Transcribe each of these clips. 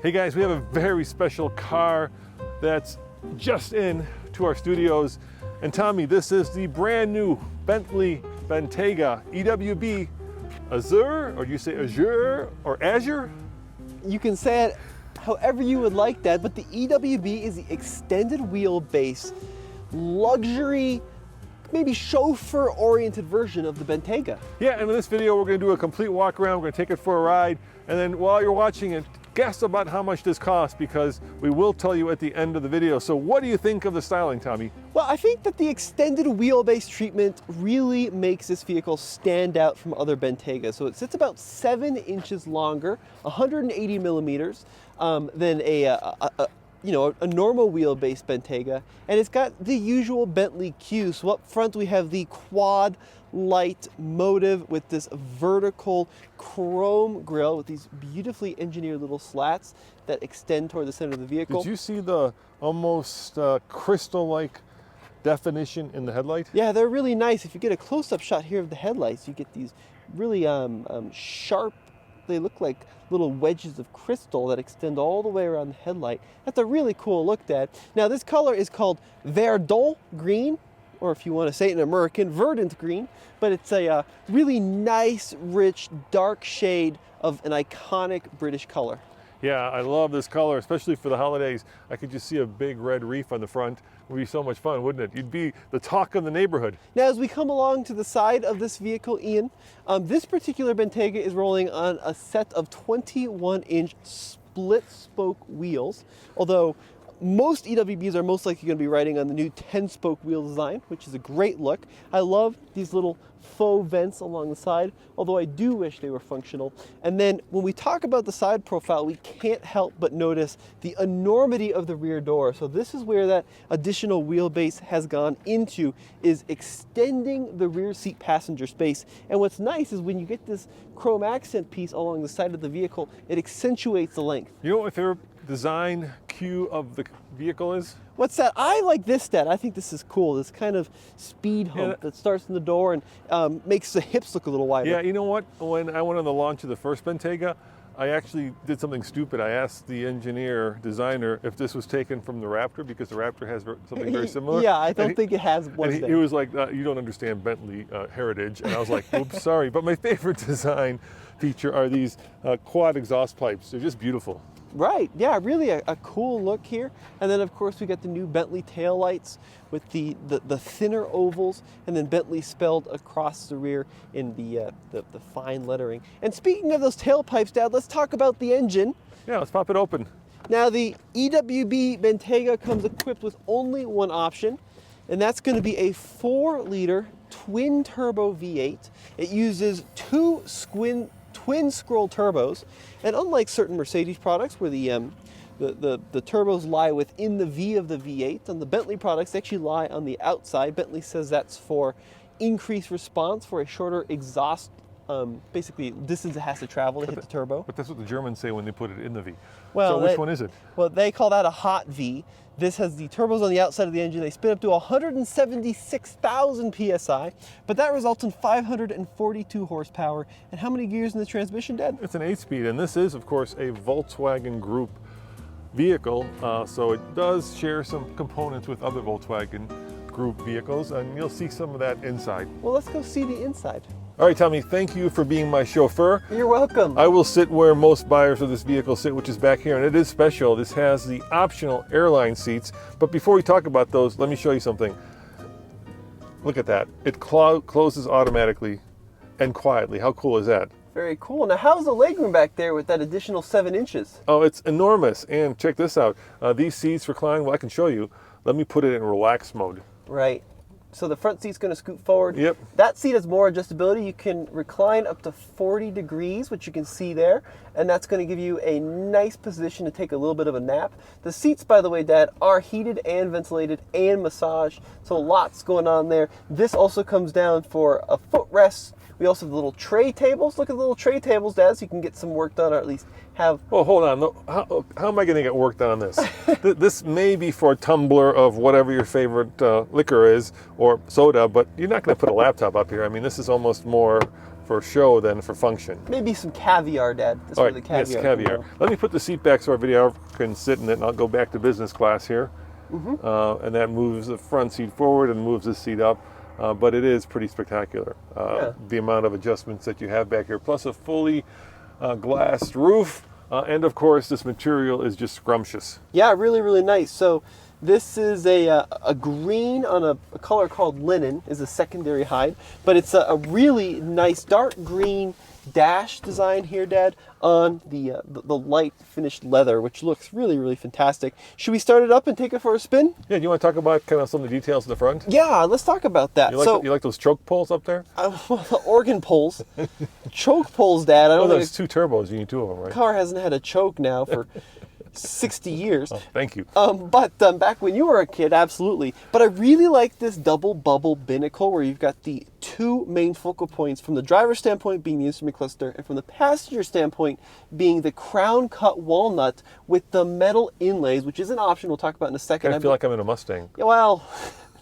Hey guys, we have a very special car that's just in to our studios. And Tommy, this is the brand new Bentley Bentayga EWB Azure, or do you say Azure or Azure? You can say it however you would like that, but the EWB is the extended wheelbase luxury, maybe chauffeur-oriented version of the Bentayga. Yeah, and in this video, we're gonna do a complete walk around. We're gonna take it for a ride. And then while you're watching it, guess about how much this costs, because we will tell you at the end of the video. So what do you think of the styling, Tommy? Well, I think that the extended wheelbase treatment really makes this vehicle stand out from other Bentaygas. So it sits about 7 inches longer, 180 millimeters, than a normal wheelbase Bentayga, and it's got the usual Bentley Q. So up front we have the quad light motive with this vertical chrome grille with these beautifully engineered little slats that extend toward the center of the vehicle. Did you see the almost crystal-like definition in the headlight? Yeah, they're really nice. If you get a close-up shot here of the headlights, you get these really sharp, they look like little wedges of crystal that extend all the way around the headlight. That's a really cool look at. Now this color is called Verdant green, or if you want to say it in American, verdant green, but it's a really nice, rich, dark shade of an iconic British color. Yeah, I love this color, especially for the holidays. I could just see a big red reef on the front. It would be so much fun, wouldn't it? You'd be the talk of the neighborhood. Now, as we come along to the side of this vehicle, Ian, this particular Bentayga is rolling on a set of 21-inch split spoke wheels, although most EWBs are most likely going to be riding on the new 10-spoke wheel design, which is a great look. I love these little faux vents along the side, although I do wish they were functional. And then when we talk about the side profile, we can't help but notice the enormity of the rear door. So this is where that additional wheelbase has gone into, is extending the rear seat passenger space. And what's nice is when you get this chrome accent piece along the side of the vehicle, it accentuates the length. You know what my favorite design cue of the vehicle is? What's that? I like this stat. I think this is cool. This kind of speed hump that starts in the door and makes the hips look a little wider. Yeah, you know what? When I went on the launch of the first Bentayga, I actually did something stupid. I asked the engineer, designer, if this was taken from the Raptor, because the Raptor has something very similar. Yeah, I don't think it has one thing. He was like, you don't understand Bentley heritage. And I was like, oops, sorry. But my favorite design feature are these quad exhaust pipes. They're just beautiful. Right, yeah, really a cool look here. And then of course we got the new Bentley taillights with the thinner ovals, and then Bentley spelled across the rear in the fine lettering. And speaking of those tailpipes, Dad, let's talk about the engine. Yeah, let's pop it open. Now the EWB Bentayga comes equipped with only one option, and that's going to be a 4-liter twin-turbo V8. It uses two twin scroll turbos, and unlike certain Mercedes products where the turbos lie within the V of the V8, on the Bentley products they actually lie on the outside. Bentley says that's for increased response, for a shorter exhaust, basically distance it has to travel to hit the turbo. But that's what the Germans say when they put it in the V. Well, so which one is it? Well, they call that a hot V. This has the turbos on the outside of the engine. They spin up to 176,000 PSI, but that results in 542 horsepower. And how many gears in the transmission, Dad? It's an 8-speed, and this is, of course, a Volkswagen Group vehicle, so it does share some components with other Volkswagen Group vehicles, and you'll see some of that inside. Well, let's go see the inside. All right, Tommy, thank you for being my chauffeur. You're welcome. I will sit where most buyers of this vehicle sit, which is back here, and it is special. This has the optional airline seats, but before we talk about those, let me show you something. Look at that. It closes automatically and quietly. How cool is that? Very cool. Now, how's the legroom back there with that additional 7 inches? Oh, it's enormous, and check this out. These seats recline, well, I can show you. Let me put it in relax mode. Right. So the front seat's going to scoot forward. Yep. That seat has more adjustability. You can recline up to 40 degrees, which you can see there, and that's going to give you a nice position to take a little bit of a nap. The seats, by the way, Dad, are heated and ventilated and massaged, so lots going on there. This also comes down for a footrest. We also have the little tray tables. Look at the little tray tables, Dad, so you can get some work done, or at least have... Well, hold on. How am I going to get work done on this? This may be for a tumbler of whatever your favorite liquor is, or soda, but you're not going to put a laptop up here. I mean, this is almost more for show than for function. Maybe some caviar, Dad. That's All where right, the caviar. yes, caviar. Let me put the seat back so our videographer can sit in it, and I'll go back to business class here. And that moves the front seat forward and moves this seat up. But it is pretty spectacular. The amount of adjustments that you have back here, plus a fully glassed roof. And of course, this material is just scrumptious. Yeah, really, really nice. So this is a green on a color called linen, is a secondary hide. But it's a really nice dark green dash design here, Dad, on the light finished leather, which looks really, really fantastic. Should we start it up and take it for a spin? Yeah, do you want to talk about kind of some of the details of the front? Yeah, let's talk about that. You like those choke poles up there? The organ poles, choke poles, Dad. I don't There's think two turbos. You need two of them, a right? car hasn't had a choke now for 60 years. Oh, thank you. But back when you were a kid, absolutely. But I really like this double bubble binnacle where you've got the two main focal points, from the driver's standpoint being the instrument cluster, and from the passenger standpoint being the crown cut walnut with the metal inlays, which is an option we'll talk about in a second. I feel like I'm in a Mustang. Yeah, well,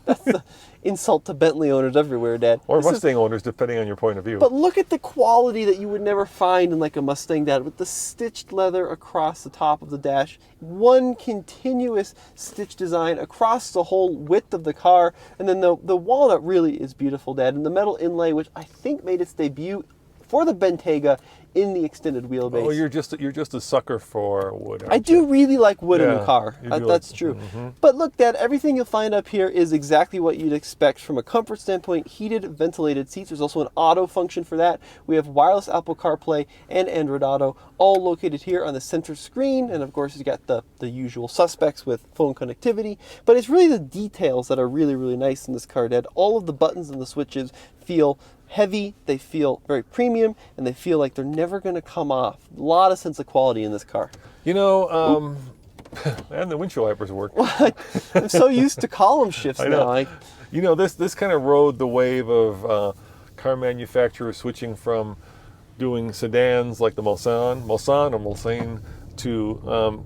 that's the insult to Bentley owners everywhere, Dad. Or This is- Mustang owners, depending on your point of view. But look at the quality that you would never find in like a Mustang, Dad, with the stitched leather across the top of the dash. One continuous stitch design across the whole width of the car. And then the walnut really is beautiful, Dad. And the metal inlay, which I think made its debut for the Bentayga in the extended wheelbase. Oh, you're just a sucker for wood. I do really like wood in Yeah, the car. you do That's like- true. But look, Dad, everything you'll find up here is exactly what you'd expect from a comfort standpoint. Heated, ventilated seats. There's also an auto function for that. We have wireless Apple CarPlay and Android Auto, all located here on the center screen. And of course, you got the usual suspects with phone connectivity. But it's really the details that are really, really nice in this car, Dad. All of the buttons and the switches feel heavy, they feel very premium, and they feel like they're never going to come off. A lot of sense of quality in this car. You know, and the windshield wipers work. I'm so used to column shifts I know. now. You know, this kind of rode the wave of car manufacturers switching from doing sedans like the Mulsanne to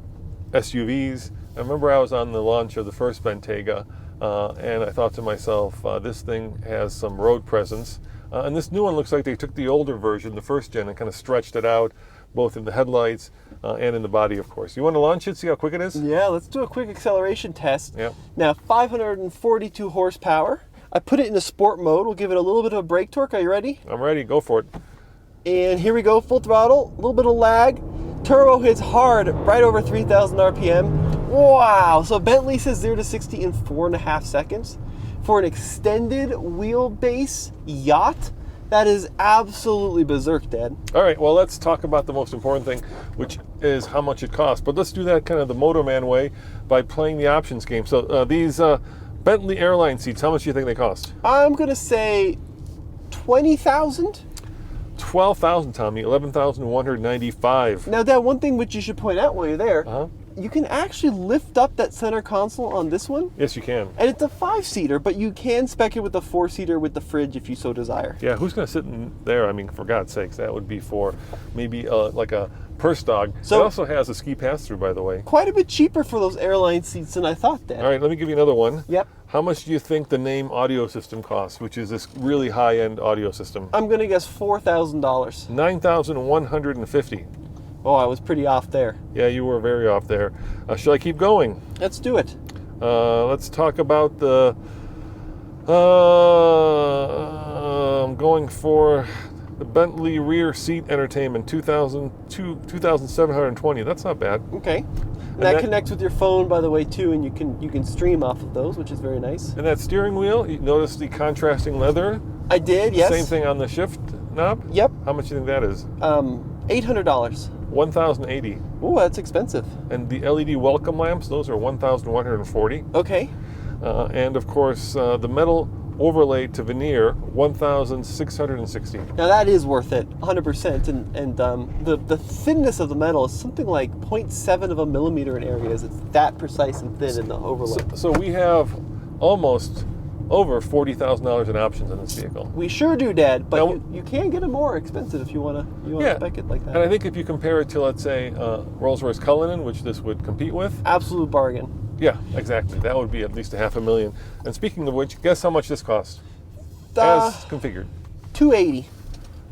SUVs. I remember I was on the launch of the first Bentayga, and I thought to myself, this thing has some road presence. And this new one looks like they took the older version, the first gen, and kind of stretched it out, both in the headlights and in the body, of course. You want to launch it, see how quick it is? Yeah, let's do a quick acceleration test. Yep. Now, 542 horsepower. I put it in the sport mode. We'll give it a little bit of a brake torque. Are you ready? I'm ready, go for it. And here we go, full throttle, a little bit of lag. Turbo hits hard, right over 3,000 RPM. Wow, so Bentley says 0 to 60 in 4.5 seconds. For an extended wheelbase yacht, that is absolutely berserk, Dad. All right, well, let's talk about the most important thing, which is how much it costs. But let's do that kind of the Motorman way by playing the options game. So these Bentley airline seats, how much do you think they cost? I'm going to say 20,000. 12,000, Tommy, 11,195. Now, Dad, one thing which you should point out while you're there, Uh-huh. you can actually lift up that center console on this one. Yes, you can. And it's a 5-seater, but you can spec it with a 4-seater with the fridge if you so desire. Yeah, who's going to sit in there? I mean, for God's sakes, that would be for maybe like a purse dog. So- it also has a ski pass-through, by the way. Quite a bit cheaper for those airline seats than I thought, Dad. All right, let me give you another one. Yep. How much do you think the Name audio system costs, which is this really high-end audio system? I'm going to guess $4,000. 9,150. Oh, I was pretty off there. Yeah, you were very off there. Shall I keep going? Let's do it. Let's talk about the. I'm going for the Bentley rear seat entertainment, 2,720. That's not bad. Okay. And that that- connects with your phone, by the way, too, and you can stream off of those, which is very nice. And that steering wheel, you notice the contrasting leather. I did, yes. Same thing on the shift knob. Yep. How much do you think that is? $800. 1,080. Ooh, that's expensive. And the LED welcome lamps, those are 1,140. Okay. And of course, the metal overlay to veneer, 1,660. Now that is worth it, 100%. And the thinness of the metal is something like 0.7 of a millimeter in areas. It's that precise and thin in the overlay. So we have almost over $40,000 in options in this vehicle. We sure do, Dad. But Now- you can get it more expensive if you wanna spec it like that. And I think if you compare it to, let's say, Rolls-Royce Cullinan, which this would compete with, Absolute bargain. yeah, exactly. That would be at least $500,000. And speaking of which, guess how much this costs Uh, as configured? $280.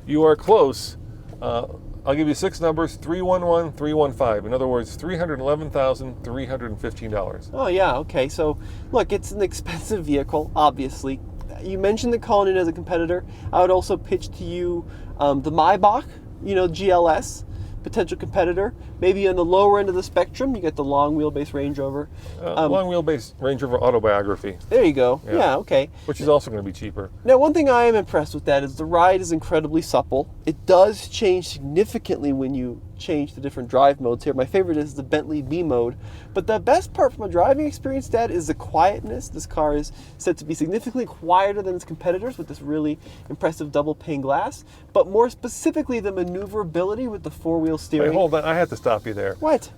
you are close. I'll give you 6 numbers, 311, 315. In other words, $311,315. Oh yeah, okay. So look, it's an expensive vehicle, obviously. You mentioned the Cullinan as a competitor. I would also pitch to you the Maybach, GLS, potential competitor. Maybe on the lower end of the spectrum, you get the long wheelbase Range Rover. Long wheelbase Range Rover Autobiography. There you go. Yeah, okay. Which is also going to be cheaper. Now, one thing I am impressed with that is the ride is incredibly supple. It does change significantly when you change the different drive modes here. My favorite is the Bentley B mode. But the best part from a driving experience, Dad, is the quietness. This car is said to be significantly quieter than its competitors with this really impressive double pane glass. But more specifically, the maneuverability with the four-wheel steering. Wait, hold on. I have to stop you there. What?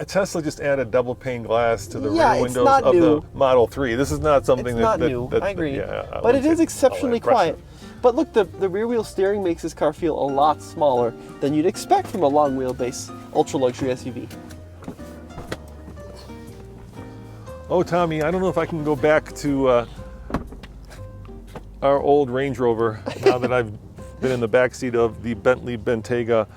Tesla just added double pane glass to the Yeah, rear it's windows not of new. the Model 3. This is not something It's not new. I agree. But it is exceptionally quiet. But look, the rear wheel steering makes this car feel a lot smaller than you'd expect from a long wheelbase ultra luxury SUV. Oh, Tommy, I don't know if I can go back to our old Range Rover now that I've been in the backseat of the Bentley Bentayga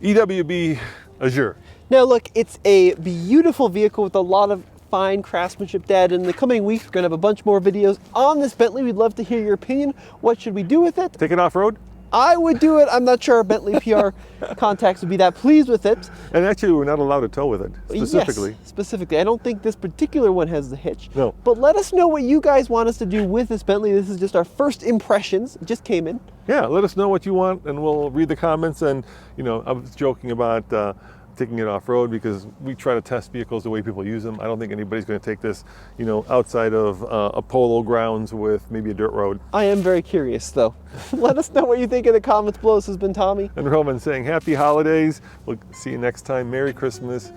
EWB Azure. Now look, it's a beautiful vehicle with a lot of fine craftsmanship, Dad. In the coming weeks, we're going to have a bunch more videos on this Bentley. We'd love to hear your opinion. What should we do with it? Take it off-road? I would do it. I'm not sure our Bentley PR contacts would be that pleased with it. And actually, we're not allowed to tow with it, specifically. Yes, specifically. I don't think this particular one has the hitch. No. But let us know what you guys want us to do with this Bentley. This is just our first impressions. It just came in. Yeah, let us know what you want, and we'll read the comments. And, I was joking about taking it off-road because we try to test vehicles the way people use them. I don't think anybody's going to take this, outside of a polo grounds with maybe a dirt road. I am very curious, though. Let us know what you think in the comments below. This has been Tommy. And Roman saying happy holidays. We'll see you next time. Merry Christmas.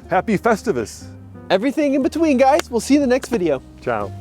Happy Festivus. Everything in between, guys. We'll see you in the next video. Ciao.